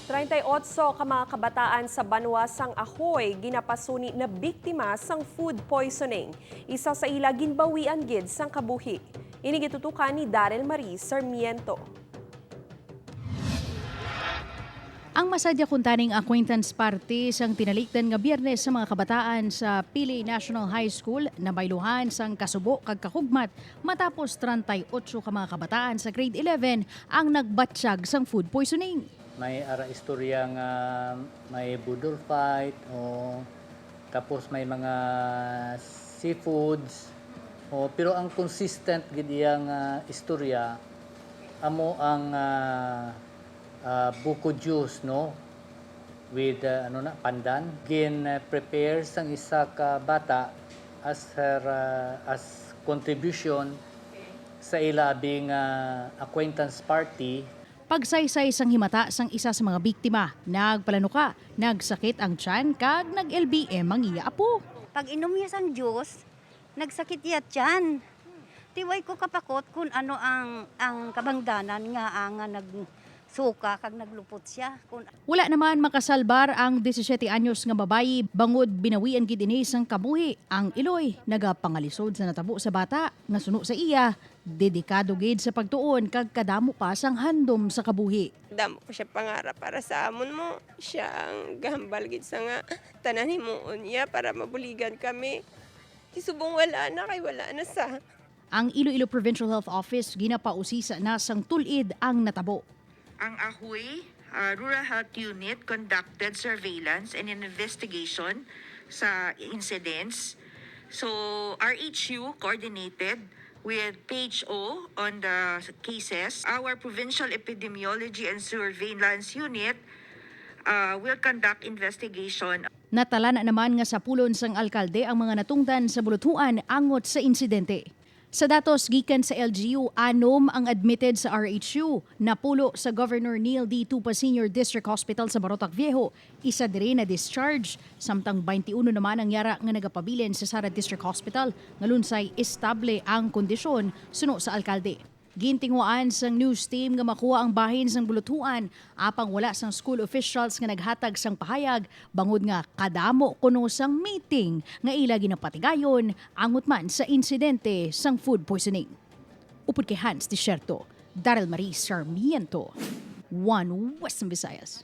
38 ka mga kabataan sa Banwa sang Ahoy ginapasuni na biktima sang food poisoning. Isa sa ila ginbawian gid sang kabuhi. Ini gitutukan ni Daryl Marie Sarmiento. Ang masadya kuntaning acquaintance party sang tinalikdan nga Biyernes sa mga kabataan sa Pili National High School na bayluhan sang kasubo kag kahugmat matapos 38 ka mga kabataan sa grade 11 ang nagbatsyag sang food poisoning. May istorya nga may budol fight o tapos may mga seafoods pero ang consistent gid iyang istorya amo ang buko juice no with pandan prepare sang isa ka bata as contribution sa ilabing acquaintance party. Pagsaysay sang himata sang isa sa mga biktima, nagpalanuka, nagsakit ang tiyan kag nag-LBM ang iya apo. Pag inom niya sang juice, nagsakit iya tiyan. Tiway ko kapakot kung ano ang kabangdanan nga nagsuka kag naglupot siya. Wala naman makasalbar ang 17 anyos nga babayi bangod binawian gid ini sang kabuhi. Ang iloy nagapangalisod sa natabo sa bata nga suno sa iya. Dedikado gid sa pagtuon kag kadamo pa sang handom sa kabuhi. Damo ko siya pangarap para sa amon mo. Siya ang gahambal gid sa nga tanan himuon niya para mabuligan kami. Isubong wala na kay wala na sa. Ang Iloilo Provincial Health Office ginapausisa na sang tulid ang natabo. Ang Ahoy Rural Health Unit conducted surveillance and an investigation sa incidents. So RHU coordinated with PHO on the cases. Our Provincial Epidemiology and Surveillance Unit will conduct investigation. Natala na naman nga sa pulon sang alkalde ang mga natungdan sa buluthuan angot sa insidente. Sa datos gikan sa LGU, 6 ang admitted sa RHU, napulo sa Governor Neil D. Tupa Senior District Hospital sa Barotac Viejo, isa diri na discharge, samtang 21 naman ang yara nga nagapabilin sa Sara District Hospital, ngalunsay estable ang kondisyon suno sa alkalde. Gintingwaan sang news team nga makuha ang bahin sang buluthuan, apang wala sang school officials nga naghatag sang pahayag, bangod nga kadamo kuno sang meeting nga ila ginapatigayon angot man sa insidente sang food poisoning. Upod kay Hans Desierto, Daryl Marie Sarmiento, One Western Visayas.